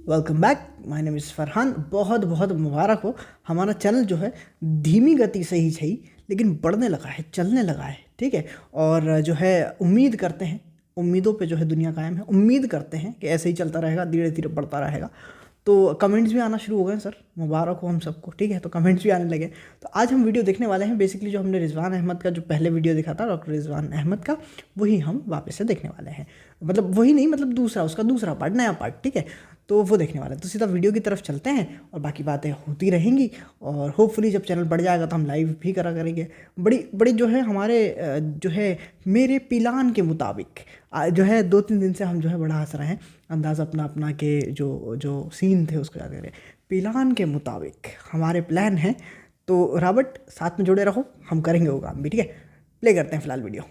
Welcome back. My name is Farhan. बहुत बहुत मुबारक हो। हमारा चैनल जो है धीमी गति से ही सही लेकिन बढ़ने लगा है, चलने लगा है। ठीक है। और जो है उम्मीद करते हैं, उम्मीदों पे जो है दुनिया कायम है। उम्मीद करते हैं कि ऐसे ही चलता रहेगा, धीरे धीरे बढ़ता रहेगा। तो कमेंट्स भी आना शुरू हो गए सर, मुबारक हो हम सबको। ठीक है, तो कमेंट्स भी आने लगे। तो आज हम वीडियो देखने वाले हैं बेसिकली जो हमने रिजवान अहमद का जो पहले वीडियो देखा था, डॉक्टर रिजवान अहमद का, वही हम वापस से देखने वाले हैं। मतलब वही नहीं, मतलब दूसरा, उसका दूसरा पार्ट, नया पार्ट। ठीक है, तो वो देखने वाले हैं। तो सीधा वीडियो की तरफ चलते हैं और बाकी बातें होती रहेंगी। और होपफुली जब चैनल बढ़ जाएगा तो हम लाइव भी करा करेंगे। बड़ी बड़ी जो है हमारे जो है मेरे प्लान के मुताबिक जो है 2-3 दिन से हम जो है बड़ा हंस रहे हैं। अंदाज़ अपना अपना के जो जो सीन थे उसको याद करें। प्लान के मुताबिक हमारे प्लान है। तो रॉबर्ट साथ में जुड़े रहो, हम करेंगे वो काम भी। ठीक है, प्ले करते हैं फिलहाल वीडियो,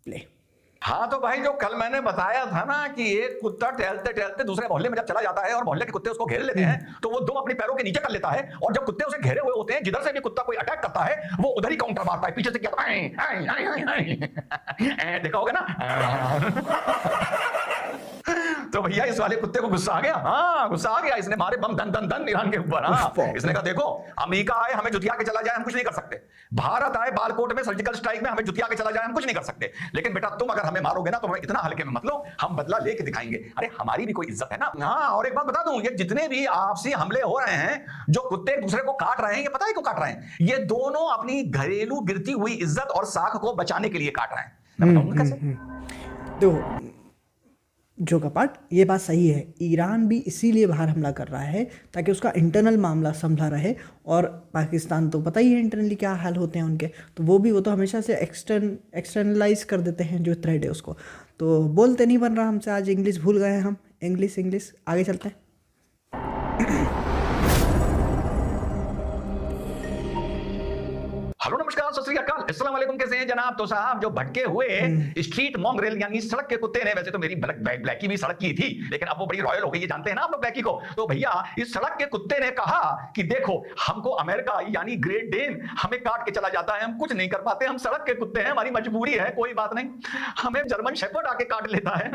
प्ले। हाँ तो भाई जो कल मैंने बताया था ना कि एक कुत्ता टहलते टहलते दूसरे मोहल्ले में जब चला जाता है और मोहल्ले के कुत्ते उसको घेर लेते हैं तो वो दुम अपने पैरों के नीचे कर लेता है और जब कुत्ते उसे घेरे हुए होते हैं जिधर से भी कुत्ता कोई अटैक करता है वो उधर ही काउंटर मारता है, पीछे से क्या देखा होगा ना। तो भैया इस वाले कुत्ते को गुस्सा आ गया। हाँ गुस्सा आ गया, इसने मारे बम धन धन धन ईरान के ऊपर। हाँ इसने कहा देखो अमेरिका आए हमें जुतिया के चला जाए हम कुछ नहीं कर सकते, भारत आए बालकोट में सर्जिकल स्ट्राइक में हमें जुतिया के चला जाए हम कुछ नहीं कर सकते, लेकिन बेटा तुम अगर हमें मारोगे ना तो हमें इतना हल्के में मत लो, हम बदला लेके दिखाएंगे। अरे हमारी भी कोई इज्जत है ना। हाँ और एक बात बता दूं, ये जितने भी आपसी हमले हो रहे हैं जो कुत्ते एक दूसरे को काट रहे हैं, ये पता है क्यों काट रहे हैं? ये दोनों अपनी घरेलू गिरती हुई इज्जत और साख को बचाने के लिए काट रहे हैं। मैं बताऊंगा कैसे। देखो जो का पार्ट, ये बात सही है। ईरान भी इसीलिए बाहर हमला कर रहा है ताकि उसका इंटरनल मामला संभला रहे। और पाकिस्तान तो पता ही है इंटरनली क्या हाल होते हैं उनके, तो वो तो हमेशा से एक्सटर्नलाइज कर देते हैं जो थ्रेड है उसको। तो बोलते नहीं बन रहा हमसे, आज इंग्लिश भूल गए हम। इंग्लिश आगे चलते हैं। हेलो नमस्कार सत श्री अकाल अस्सलाम वालेकुम, कैसे हैं जनाब? तो साहब जो भटके हुए स्ट्रीट मॉन्ग्रेल यानी सड़क के कुत्ते ने, वैसे तो मेरी ब्लैकी भी सड़क की थी लेकिन अब वो बड़ी रॉयल हो गई है, जानते हैं ना आप लोग ब्लैकी को। तो भैया इस सड़क के कुत्ते ने कहा कि देखो हमको अमेरिका यानी ग्रेट डेन हमें काट के चला जाता है, हम कुछ नहीं कर पाते, हम सड़क के कुत्ते हैं, हमारी मजबूरी है, कोई बात नहीं। हमें जर्मन शेफर्ड आके काट लेता है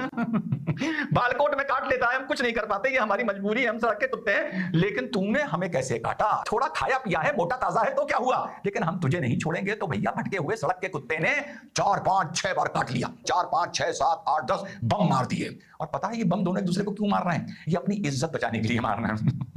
बालकोट में काट लेता है, हम कुछ नहीं कर पाते, ये हमारी मजबूरी है, हम सड़क के कुत्ते हैं। लेकिन तुमने हमें कैसे काटा? थोड़ा खाया पिया है, मोटा ताजा है तो क्या हुआ, लेकिन हम तुझे नहीं छोड़ेंगे। तो भैया भटके हुए सड़क के कुत्ते ने 4 5 6 बार काट लिया, 4 5 6 7 8 10 बम मार दिए। और पता है ये बम दोनों एक दूसरे को क्यों मार रहे हैं? ये अपनी इज्जत बचाने के लिए मार रहे हैं।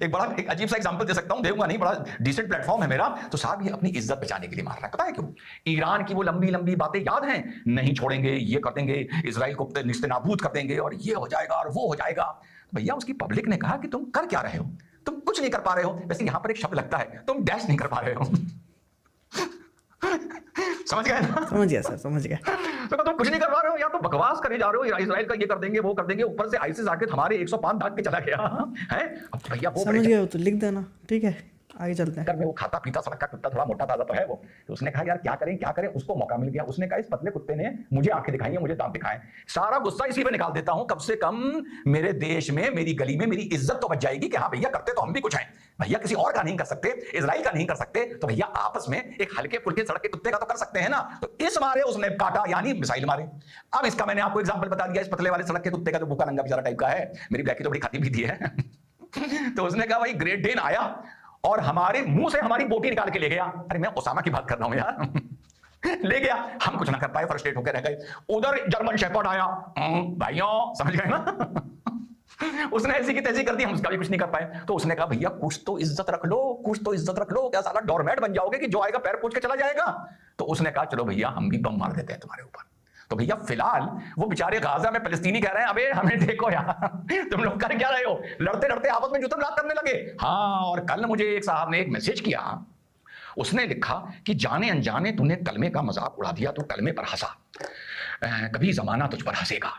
एक अजीब सा एग्जांपल दे सकता हूं, दूंगा नहीं, बड़ा डिसेंट प्लेटफॉर्म है मेरा। तो साहब ये अपनी इज्जत बचाने के लिए मार रहा है। पता है क्यों? ईरान की वो लंबी लंबी बातें याद हैं, नहीं छोड़ेंगे, ये कर देंगे, इजराइल को निस्तेनाबूद कर देंगे और ये हो जाएगा और वो हो जाएगा। तो भैया उसकी पब्लिक ने कहा कि तुम कर क्या रहे हो, तुम कुछ नहीं कर पा रहे हो। वैसे यहां पर एक शब्द लगता है, तुम डैश नहीं कर पा रहे हो। समझ गए ना? समझ गया सर, समझ गया। तो तुम कुछ नहीं कर पा रहे हो, या तो बकवास करे जा रहे हो, इजराइल का ये कर देंगे वो कर देंगे, ऊपर से आईसीस आके हमारे 105 भाग के चला गया है। अब भैया वो समझ गया, तो लिख देना। ठीक है, आगे चलते हैं। वो खाता पीता सड़क का कुत्ता थोड़ा मोटा ताजा तो है वो, तो उसने कहा यार क्या क्या करें, उसको मौका मिल गया। उसने कहा इस पतले कुत्ते ने मुझे आंखें दिखाई है, मुझे दांत दिखाए, सारा गुस्सा इसी पे निकाल देता हूं, कम से कम मेरे देश में मेरी गली में मेरी इज्जत तो बच जाएगी कि हाँ भैया करते तो हम भी कुछ हैं। भैया किसी और का नहीं कर सकते, इजराइल का नहीं कर सकते, तो भैया आपस में एक हल्के फुल्के सड़क के कुत्ते का तो कर सकते हैं ना। तो इस मारे उसने काटा यानी मिसाइल मारे। अब इसका मैंने आपको एग्जाम्पल बता दिया, इस पतले वाले सड़क के कुत्ते का जो भूखा नंगा बेचारा टाइप का है, मेरी ब्लैकी तो बड़ी खाती पीती है। तो उसने कहा भाई ग्रेट डेन आया और हमारे मुंह से हमारी बोटी निकाल के ले गया। अरे मैं ओसामा की बात कर रहा हूं यार। ले गया, हम कुछ ना कर पाए, फ्रस्ट्रेट होकर रह गए। उधर जर्मन शेफर्ड आया, भाइयों समझ गए ना। उसने ऐसी की तैसी कर दी, हम उसका भी कुछ नहीं कर पाए। तो उसने कहा भैया कुछ तो इज्जत रख लो, कुछ तो इज्जत रख लो, क्या साला डोरमैट बन जाओगे कि जो आएगा पैर पूछ के चला जाएगा? तो उसने कहा चलो भैया हम भी बम मार देते हैं तुम्हारे ऊपर। तो भैया फिलहाल वो बेचारे गाजा में फलस्तीनी कह रहे हैं अबे हमें देखो यार, तुम लोग कर क्या रहे हो, लड़ते लड़ते आपस में जुतम लात करने लगे। हाँ और कल मुझे एक साहब ने एक मैसेज किया, उसने लिखा कि जाने अनजाने तूने कलमे का मजाक उड़ा दिया तो कलमे पर हंसा, कभी जमाना तुझ पर हंसेगा।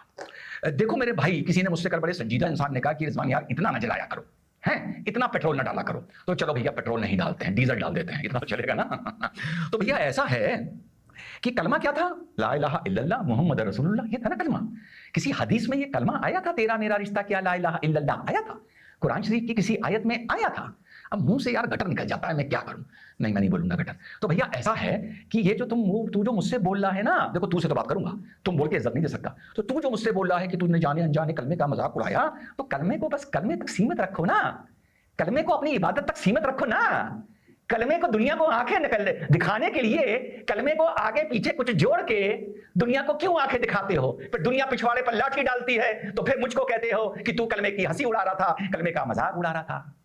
देखो मेरे भाई, किसी ने मुझसे कल बड़े संजीदा इंसान ने कहा कि रिजवान यार इतना न जलाया करो, हैं इतना पेट्रोल न डाला करो। तो चलो भैया पेट्रोल नहीं डालते हैं, डीजल डाल देते हैं, इतना तो चलेगा ना। तो भैया ऐसा है कि कलमा क्या था? ला इलाहा इल्लल्लाह मुहम्मद रसूलुल्लाह, ये था ना कलमा। किसी हदीस में ये कलमा आया था, तेरा मेरा रिश्ता क्या ला इलाहा इल्लल्लाह आया था, कुरान शरीफ की किसी आयत में आया था। अब मुंह से यार गटर निकल जाता है, मैं क्या करूं? नहीं, मैं नहीं बोलूंगा गटर। तो भैया ऐसा है कि ये जो तू जो मुझसे बोल रहा है ना, देखो तू से तो बात करूंगा, तुम बोल के इज्जत नहीं दे सकता। तो तू जो मुझसे बोल रहा है कि तूने जाने अनजाने कलमे का मजाक उड़ाया, तो कलमे को बस कलमे तक सीमित रखो ना, कलमे को अपनी इबादत तक सीमित रखो ना। कलमे को दुनिया को आंखें दिखाने के लिए कलमे को आगे पीछे कुछ जोड़ के दुनिया को क्यों आंखें दिखाते हो? फिर दुनिया पिछवाड़े पर लाठी डालती है तो फिर मुझको कहते हो कि तू कलमे की हंसी उड़ा रहा था, कलमे का मजाक उड़ा रहा था।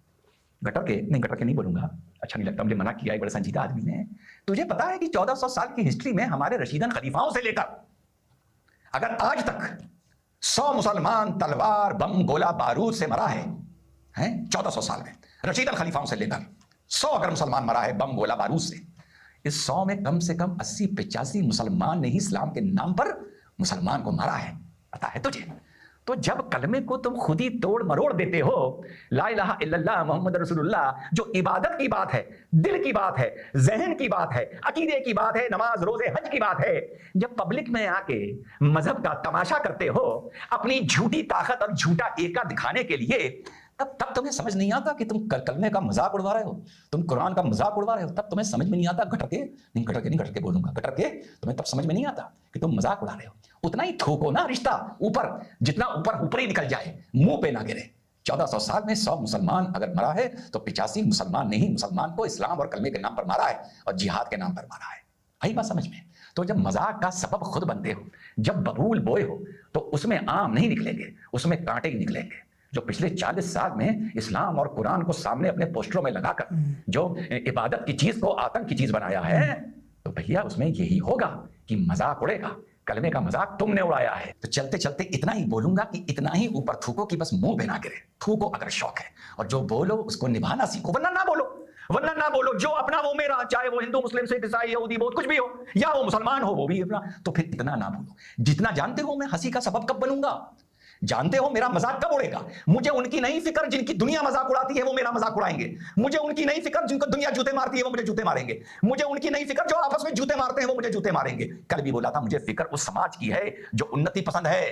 गटर के नहीं बोलूंगा, अच्छा नहीं लगता, मुझे मना किया है बड़े संजीदा आदमी ने। तुझे पता है कि 1400 साल की हिस्ट्री में हमारे रशीदन खलीफाओं से लेकर अगर आज तक 100 मुसलमान तलवार बम गोला बारूद से मरा है 1400 साल में, रशीदन खलीफाओं से लेकर 100 अगर मुसलमान मरा है बम गोला बारूद से, इस 100 में कम से कम 80-85 मुसलमान ने ही इस्लाम के नाम पर मुसलमान को मारा है, पता है तुझे? तो जब कलमे को तुम खुद ही तोड़ मरोड़ देते हो, ला इलाहा इल्लल्लाह मोहम्मद रसूलुल्लाह जो इबादत की बात है, दिल की बात है, जहन की बात है, अकीदे की बात है, नमाज रोजे हज की बात है, जब पब्लिक में आके मजहब का तमाशा करते हो अपनी झूठी ताकत और झूठा एका दिखाने के लिए, तब तुम्हें समझ नहीं आता कि तुम कलमे का मजाक उड़वा रहे हो, तुम कुरान का मजाक उड़वा रहे हो। तब तुम्हें समझ में नहीं आता, गटर के बोलूंगा, गटर के तुम्हें तब समझ में नहीं आता कि तुम मजाक उड़ा रहे हो। उतना ही थोको ना रिश्ता ऊपर, जितना ऊपर ही निकल जाए, मुंह पे ना गिरे। 1400 साल में 100 मुसलमान अगर मरा है तो 85 मुसलमान ने ही मुसलमान को इस्लाम और कलमे के नाम पर मारा है और जिहाद के नाम पर मारा है। आई बात समझ में? तो जब मजाक का सबब खुद बनते हो, जब बबूल बोए हो, तो उसमें आम नहीं निकलेंगे, उसमें कांटे ही निकलेंगे। जो पिछले 40 साल में इस्लाम और कुरान को सामने अपने पोस्टरों में लगाकर जो इबादत की चीज को आतंक की चीज बनाया है, तो भैया उसमें यही होगा कि मजाक उड़ेगा। कलमे का मजाक तुमने उड़ाया है। तो चलते चलते इतना ही बोलूंगा कि इतना ही ऊपर थूको कि बस मुंह पे ना गिरे। थूको अगर शौक है, और जो बोलो उसको निभाना सीखो, वरना ना बोलो। जो अपना वो मेरा, चाहे वो हिंदू मुस्लिम सिख ईसाई यहूदी बहुत कुछ भी हो, या वो मुसलमान हो वो भी अपना, तो फिर इतना ना बोलो। जितना जानते हो मैं हंसी का सबब कब बनूंगा, जानते हो मेरा मजाक कब उड़ेगा। मुझे उनकी नहीं फिक्र जिनकी दुनिया मजाक उड़ाती है वो मेरा मजाक उड़ाएंगे। मुझे उनकी नहीं फिक्र जिनको दुनिया जूते मारती है वो मुझे जूते मारेंगे। मुझे उनकी नहीं फिक्र जो आपस में जूते मारते हैं वो मुझे जूते मारेंगे। कल भी बोला था, मुझे फिक्र उस समाज की है जो उन्नति पसंद है,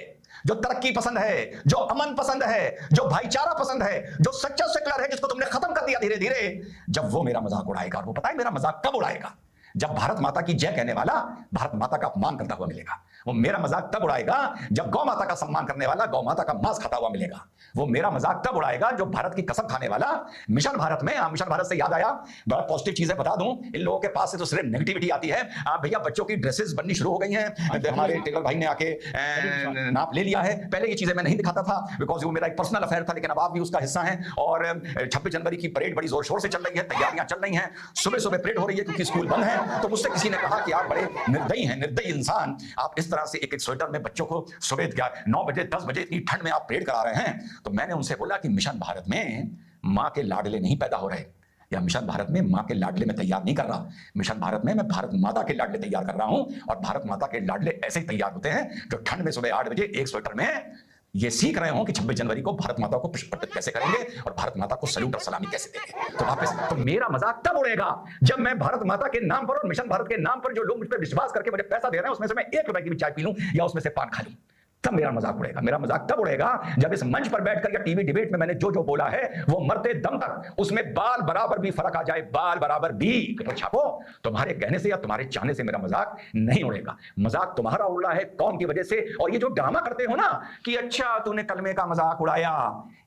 जो तरक्की पसंद है, जो अमन पसंद है, जो भाईचारा पसंद है, जो सच्चा सेक्युलर है, जिसको तुमने खत्म कर दिया धीरे धीरे। जब वो मेरा मजाक उड़ाएगा, और वो पता है मेरा मजाक कब उड़ाएगा, जब भारत माता की जय कहने वाला भारत माता का अपमान करता हुआ मिलेगा। वो मेरा मजाक तब उड़ाएगा जब गौ माता का सम्मान करने वाला गौ माता का मांस खाता हुआ मिलेगा। वो मेरा मजाक तब उड़ाएगा जो भारत की कसम खाने वाला मिशन भारत में, मिशन भारत से याद आया, बड़ा पॉजिटिव चीजें बता दूं, इन लोगों के पास से तो सिर्फ नेगेटिविटी आती है। भैया बच्चों की ड्रेसेस बननी शुरू हो गई हैं, हमारे टेलर भाई ने आके नाप ले लिया है। पहले ये चीजें मैं नहीं दिखाता था बिकॉज वो मेरा एक पर्सनल अफेयर था, लेकिन अब आप भी उसका हिस्सा हैं। और 26 जनवरी की परेड बड़ी जोर शोर से चल रही है, तैयारियां चल रही हैं, सुबह सुबह परेड हो रही है क्योंकि स्कूल बंद है। तो मुझसे किसी ने कहा कि आप बड़े निर्दयी हैं, निर्दयी इंसान, आप इस तरह से एक स्वेटर में बच्चों को सुबह 9 बजे 10 बजे इतनी ठंड में आप परेड करा रहे हैं। तो मैंने उनसे बोला कि मिशन भारत में मां के लाडले नहीं पैदा हो रहे, या मिशन भारत में मां के लाडले में तैयार नहीं कर रहा। मिशन भारत में मैं भारत माता के लाडले तैयार कर रहा हूं, और भारत माता के लाडले ऐसे ही तैयार होते हैं जो ठंड में सुबह 8 बजे एक स्वेटर में ये सीख रहे हो कि 26 जनवरी को भारत माता को पुष्प कैसे करेंगे और भारत माता को सल्यूट और सलामी कैसे देंगे। तो वापस तो मेरा मजाक तब उड़ेगा जब मैं भारत माता के नाम पर और मिशन भारत के नाम पर जो लोग मुझ पर विश्वास करके मुझे पैसा दे रहे हैं उसमें से मैं 1 रुपए की भी चाय पी लूं या उसमें से पान खा लूं, तब मेरा मजाक उड़ेगा। मेरा मजाक तब उड़ेगा जब इस मंच पर बैठकर या टीवी डिबेट में मैंने जो जो बोला है वो मरते दम तक उसमें बाल बराबर भी फर्क आ जाए, बाल बराबर भी। तो छापो, तुम्हारे कहने से या तुम्हारे चाहने से मेरा मजाक नहीं उड़ेगा। मजाक तुम्हारा उड़ रहा है कौन की वजह से। और ये जो ड्रामा करते हो ना कि अच्छा तूने कलमे का मजाक उड़ाया,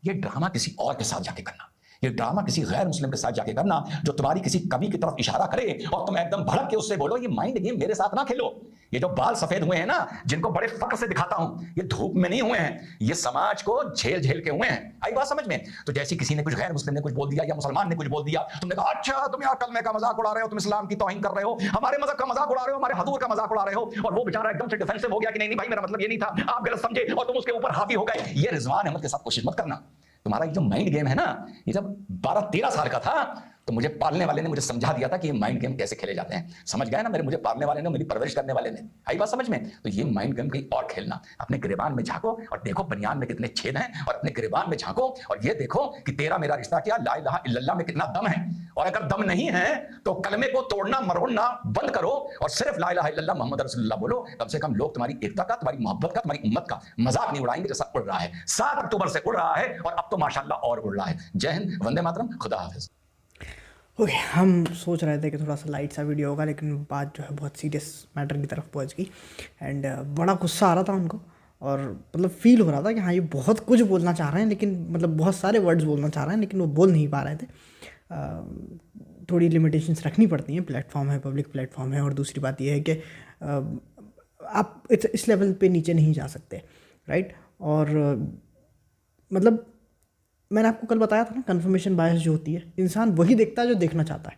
ये ड्रामा किसी और के साथ जाके करना, ये ड्रामा किसी गैर मुस्लिम के साथ जाके करना जो तुम्हारी किसी कवि की तरफ इशारा करे और तुम एकदम भड़क के उससे बोलो ये माइंड गेम मेरे साथ ना खेलो। ये जो बाल सफेद हुए हैं ना, जिनको बड़े फक्र से दिखाता हूं, ये धूप में नहीं हुए हैं, ये समाज को झेल झेल के हुए हैं। आई बात समझ में? तो जैसे किसी ने कुछ गैर मुस्लिम ने कुछ बोल दिया या मुसलमान ने कुछ बोल दिया, तुमने कहा अच्छा तुम यार कलमे का मजाक उड़ा रहे हो, तुम इस्लाम की तौहीन कर रहे हो, हमारे मजहब का मजाक उड़ा रहे हो, हमारे हजूर का मजाक उड़ा रहे हो। और वो बेचारा एकदम से डिफेंसिव हो गया कि नहीं भाई मेरा मतलब ये नहीं था, आप गलत समझे, और तुम उसके ऊपर हावी हो गए। ये रिजवान अहमद के साथ कोशिश मत करना। तुम्हारा ये जो माइंड गेम है ना, ये जब 12-13 साल का था तो मुझे पालने वाले ने मुझे समझा दिया था कि ये माइंड गेम कैसे खेले जाते हैं। समझ गए ना, मुझे पालने वाले ने, मेरी परवरिश करने वाले ने। आई बात समझ में? तो ये माइंड गेम कहीं और खेलना, अपने गिरेबान में झांको और देखो बनियान में कितने छेद हैं, और अपने गिरेबान में झांको और ये देखो कि तेरा मेरा रिश्ता क्या ला इलाहा इल्लल्लाह में कितना दम है। और अगर दम नहीं है तो कलमे को तोड़ना मरोड़ना बंद करो और सिर्फ ला इलाहा इल्लल्लाह मोहम्मद रसूलुल्लाह बोलो। कम से कम लोग तुम्हारी एकता का, तुम्हारी मोहब्बत का, तुम्हारी उम्मत का मजाक नहीं उड़ाएंगे जैसा उड़ रहा है। 7 अक्टूबर से उड़ रहा है और अब तो माशाअल्लाह और उड़ रहा है। जय हिंद, वंदे मातरम, खुदा हाफिज। ओके, हम सोच रहे थे कि थोड़ा सा लाइट सा वीडियो होगा, लेकिन बात जो है बहुत सीरियस मैटर की तरफ पहुंच गई। एंड बड़ा गुस्सा आ रहा था उनको, और मतलब फील हो रहा था कि हाँ ये बहुत कुछ बोलना चाह रहे हैं, लेकिन मतलब बहुत सारे वर्ड्स बोलना चाह रहे हैं, लेकिन वो बोल नहीं पा रहे थे। थोड़ी लिमिटेशंस रखनी पड़ती हैं, प्लेटफॉर्म है, पब्लिक प्लेटफॉर्म है। और दूसरी बात ये है कि आप इस लेवल पे नीचे नहीं जा सकते, राइट। और मतलब मैंने आपको कल बताया था ना, कन्फर्मेशन बायस जो होती है, इंसान वही देखता है जो देखना चाहता है।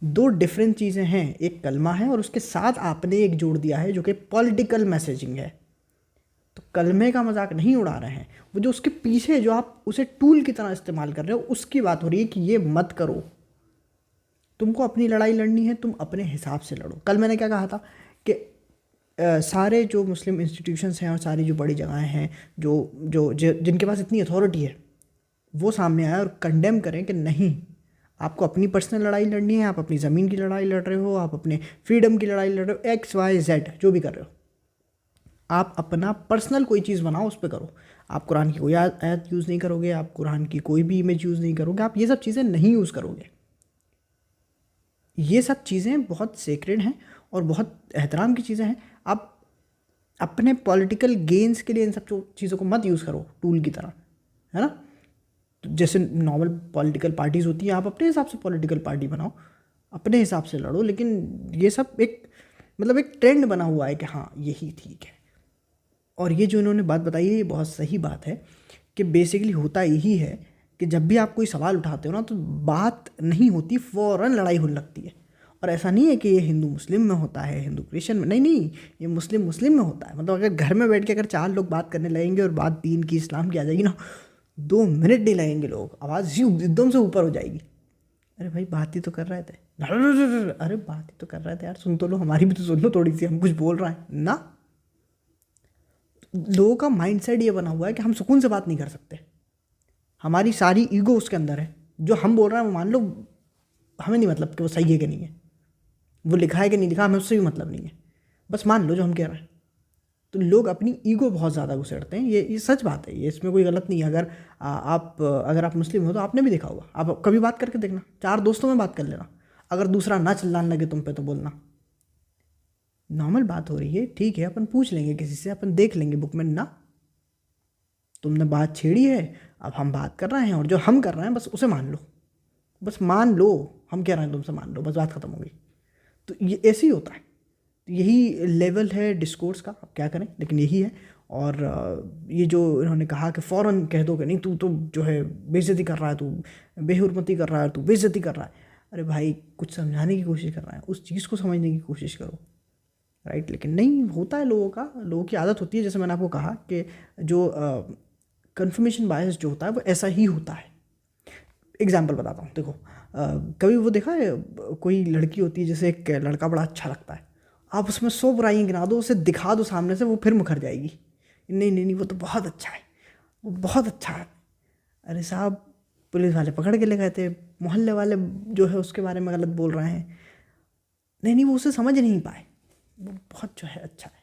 दो डिफरेंट चीज़ें हैं, एक कलमा है और उसके साथ आपने एक जोड़ दिया है जो कि पॉलिटिकल मैसेजिंग है। तो कलमे का मजाक नहीं उड़ा रहे हैं, वो जो उसके पीछे जो आप उसे टूल की तरह इस्तेमाल कर रहे हो उसकी बात हो रही है कि ये मत करो। तुमको अपनी लड़ाई लड़नी है, तुम अपने हिसाब से लड़ो। कल मैंने क्या कहा था कि सारे जो मुस्लिम इंस्टीट्यूशंस हैं और सारी जो बड़ी जगहें हैं जो जिनके पास इतनी अथॉरिटी है, वो सामने आए और कंडेम करें कि नहीं, आपको अपनी पर्सनल लड़ाई लड़नी है, आप अपनी ज़मीन की लड़ाई लड़ रहे हो, आप अपने फ्रीडम की लड़ाई लड़ रहे हो, एक्स वाई जेड जो भी कर रहे हो, आप अपना पर्सनल कोई चीज़ बनाओ, उस पर करो। आप कुरान की कोई आयत यूज़ नहीं करोगे, आप कुरान की कोई भी इमेज यूज़ नहीं करोगे, आप ये सब चीज़ें नहीं यूज़ करोगे। ये सब चीज़ें बहुत सेक्रेड हैं और बहुत एहतराम की चीज़ें हैं। आप अपने पॉलिटिकल गेन्स के लिए इन सब चीज़ों को मत यूज़ करो टूल की तरह, है ना। तो जैसे नॉर्मल पॉलिटिकल पार्टीज़ होती हैं, आप अपने हिसाब से पॉलिटिकल पार्टी बनाओ, अपने हिसाब से लड़ो। लेकिन ये सब एक मतलब एक ट्रेंड बना हुआ है कि हाँ यही ठीक है। और ये जो इन्होंने बात बताई है ये बहुत सही बात है कि बेसिकली होता यही है कि जब भी आप कोई सवाल उठाते हो ना, तो बात नहीं होती, फ़ौरन लड़ाई होने लगती है। और ऐसा नहीं है कि ये हिंदू मुस्लिम में होता है, हिंदू क्रिश्चियन में, नहीं नहीं, ये मुस्लिम मुस्लिम में होता है। मतलब अगर घर में बैठ के अगर 4 लोग बात करने लगेंगे और बात दीन की, इस्लाम की आ जाएगी ना, 2 मिनट नहीं लगेंगे, लोग आवाज़ यूँ एकदम से ऊपर हो जाएगी। अरे भाई बात ही तो कर रहे थे, अरे बात ही तो कर रहे थे यार, सुन तो लो, हमारी भी तो सुन लो थोड़ी सी, हम कुछ बोल रहे हैं ना। लोगों का माइंडसेट ये बना हुआ है कि हम सुकून से बात नहीं कर सकते, हमारी सारी ईगो उसके अंदर है। जो हम बोल रहे हैं वो मान लो, हमें नहीं मतलब कि वो सही है कि नहीं है, वो लिखा है कि नहीं लिखा, हमें उससे भी मतलब नहीं है, बस मान लो जो हम कह रहे हैं। तो लोग अपनी ईगो बहुत ज़्यादा घुसेड़ते हैं, ये सच बात है, ये इसमें कोई गलत नहीं है। अगर आप मुस्लिम हो तो आपने भी देखा होगा, आप कभी बात करके देखना, 4 दोस्तों में बात कर लेना, अगर दूसरा ना चिल्लाने लगे तुम पे तो बोलना नॉर्मल बात हो रही है, ठीक है, अपन पूछ लेंगे किसी से, अपन देख लेंगे बुक में ना, तुमने बात छेड़ी है, अब हम बात कर रहे हैं और जो हम कर रहे हैं बस उसे मान लो, बस मान लो, हम कह रहे हैं तुमसे मान लो, बस बात ख़त्म हो गई। तो ये ऐसे ही होता है, यही लेवल है डिस्कोर्स का, आप क्या करें, लेकिन यही है। और ये जो इन्होंने कहा कि फ़ौरन कह दो कि नहीं तू तो जो है बेइज्जती कर रहा है, तू बेहुरमती कर रहा है, तू बेइज्जती कर रहा है। अरे भाई कुछ समझाने की कोशिश कर रहा है, उस चीज़ को समझने की कोशिश करो, राइट। लेकिन नहीं होता है, लोगों की आदत होती है, जैसे मैंने आपको कहा कि जो कन्फर्मेशन बायस जो होता है वो ऐसा ही होता है। एग्जाम्पल बताता हूँ, देखो कभी वो देखा है, कोई लड़की होती है, जैसे एक लड़का बड़ा अच्छा लगता है, आप उसमें 100 बुराइयाँ गिना दो, उसे दिखा दो सामने से, वो फिर मुखर जाएगी, नहीं नहीं नहीं वो तो बहुत अच्छा है, वो बहुत अच्छा है। अरे साहब, पुलिस वाले पकड़ के ले गए थे, मोहल्ले वाले जो है उसके बारे में गलत बोल रहे हैं, नहीं नहीं वो उसे समझ नहीं पाए, वो बहुत जो है अच्छा है।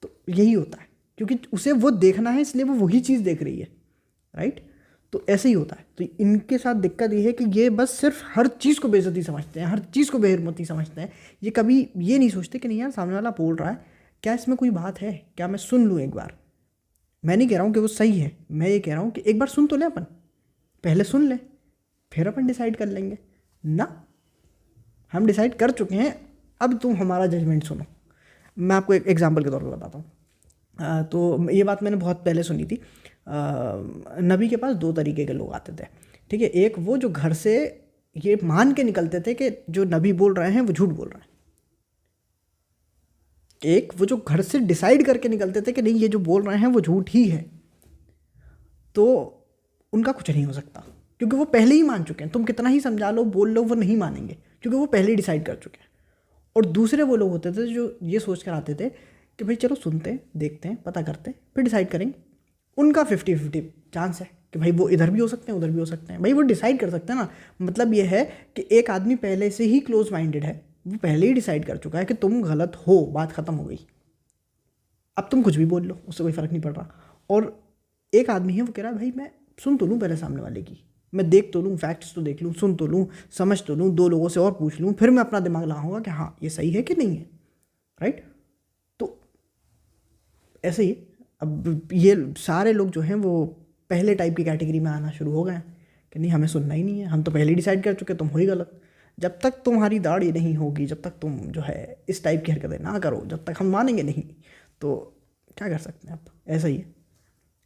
तो यही होता है, क्योंकि उसे वो देखना है, इसलिए वो वही चीज़ देख रही है, राइट। तो ऐसे ही होता है। तो इनके साथ दिक्कत ये है कि ये बस सिर्फ हर चीज़ को बेइज्जती समझते हैं, हर चीज़ को बेहरमती समझते हैं। ये कभी ये नहीं सोचते कि नहीं यार सामने वाला बोल रहा है, क्या इसमें कोई बात है, क्या मैं सुन लूँ एक बार। मैं नहीं कह रहा हूँ कि वो सही है, मैं ये कह रहा हूँ कि एक बार सुन तो ले, अपन पहले सुन ले, फिर अपन डिसाइड कर लेंगे ना। हम डिसाइड कर चुके हैं, अब तुम हमारा जजमेंट सुनो। मैं आपको एक एग्जाम्पल के तौर पर बताता हूँ। तो ये बात मैंने बहुत पहले सुनी थी। नबी के पास 2 तरीके के लोग आते थे, ठीक है। एक वो जो घर से ये मान के निकलते थे कि जो नबी बोल रहे हैं वो झूठ बोल रहे हैं। एक वो जो घर से डिसाइड करके निकलते थे कि नहीं ये जो बोल रहे हैं वो झूठ ही है। तो उनका कुछ नहीं हो सकता, क्योंकि वो पहले ही मान चुके हैं। तुम कितना ही समझा लो, बोल लो, वो नहीं मानेंगे, क्योंकि वो पहले ही डिसाइड कर चुके हैं। और दूसरे वो लोग होते थे जो ये सोच कर आते थे कि भाई चलो सुनते हैं, देखते हैं, पता करते हैं, फिर डिसाइड करेंगे। उनका 50-50 चांस है कि भाई वो इधर भी हो सकते हैं, उधर भी हो सकते हैं। भाई वो डिसाइड कर सकते हैं ना। मतलब ये है कि एक आदमी पहले से ही क्लोज माइंडेड है, वो पहले ही डिसाइड कर चुका है कि तुम गलत हो, बात ख़त्म हो गई, अब तुम कुछ भी बोल लो, उससे कोई फ़र्क नहीं पड़ रहा। और एक आदमी है वो कह रहा है भाई मैं सुन तो लूँ पहले सामने वाले की, मैं देख तो लूँ, फैक्ट्स तो देख लूँ, सुन तो लूँ, समझ तो लूँ, 2 लोगों से और पूछ लूँ, फिर मैं अपना दिमाग लगाऊंगा कि हाँ ये सही है कि नहीं है, राइट। तो ऐसे ही अब ये सारे लोग जो हैं वो पहले टाइप की कैटेगरी में आना शुरू हो गए हैं कि नहीं हमें सुनना ही नहीं है, हम तो पहले डिसाइड कर चुके तुम हो ही गलत। जब तक तुम्हारी दाढ़ी नहीं होगी, जब तक तुम जो है इस टाइप की हरकतें ना करो, जब तक हम मानेंगे नहीं, तो क्या कर सकते हैं आप। ऐसा ही है,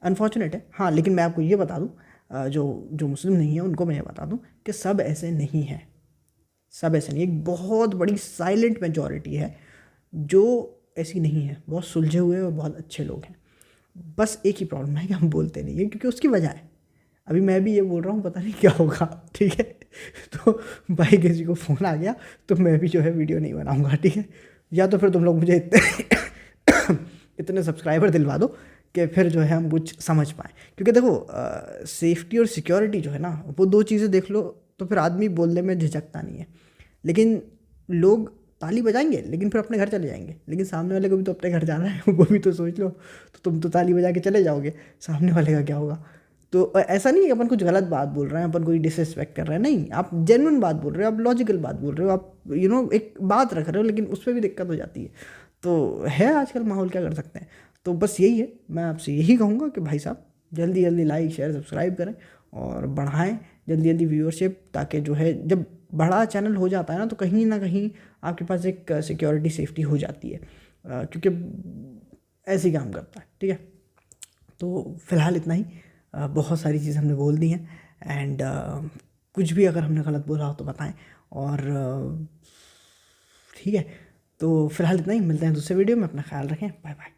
अनफॉर्चुनेट है। हाँ लेकिन मैं आपको ये बता दूँ, जो जो मुस्लिम नहीं है उनको मैं ये बता दूँ कि सब ऐसे नहीं हैं, सब ऐसे नहीं। एक बहुत बड़ी साइलेंट मेजॉरिटी है जो ऐसी नहीं है, बहुत सुलझे हुए और बहुत अच्छे लोग हैं। बस एक ही प्रॉब्लम है कि हम बोलते नहीं है, क्योंकि उसकी वजह है। अभी मैं भी ये बोल रहा हूँ, पता नहीं क्या होगा, ठीक है। तो भाई किसी को फ़ोन आ गया तो मैं भी जो है वीडियो नहीं बनाऊँगा, ठीक है। या तो फिर तुम लोग मुझे इतने सब्सक्राइबर दिलवा दो कि फिर जो है हम कुछ समझ पाएँ। क्योंकि देखो सेफ्टी और सिक्योरिटी जो है ना, वो 2 चीज़ें देख लो तो फिर आदमी बोलने में झिझकता नहीं है। लेकिन लोग ताली बजाएंगे लेकिन फिर अपने घर चले जाएंगे, लेकिन सामने वाले को भी तो अपने घर जाना है, वो भी तो सोच लो। तो तुम तो ताली बजा के चले जाओगे, सामने वाले का क्या होगा। तो ऐसा नहीं है कि अपन कुछ गलत बात बोल रहे हैं, अपन कोई डिसरिस्पेक्ट कर रहे हैं, नहीं। आप जेन्युइन बात बोल रहे हो, आप लॉजिकल बात बोल रहे हो, आप एक बात रख रहे हो, लेकिन उस पर भी दिक्कत हो जाती है। तो है आजकल माहौल, क्या कर सकते हैं। तो बस यही है, मैं आपसे यही कहूँगा कि भाई साहब जल्दी जल्दी लाइक शेयर सब्सक्राइब करें और बढ़ाएं जल्दी जल्दी व्यूअरशिप, ताकि जो है जब बड़ा चैनल हो जाता है ना, तो कहीं ना कहीं आपके पास एक सिक्योरिटी सेफ्टी हो जाती है, क्योंकि ऐसे ही काम करता है, ठीक है। तो फ़िलहाल इतना ही। बहुत सारी चीज़ हमने बोल दी हैं, एंड कुछ भी अगर हमने गलत बोला हो तो बताएं। और ठीक है, तो फ़िलहाल इतना ही, मिलते हैं दूसरे वीडियो में, अपना ख्याल रखें, बाय बाय।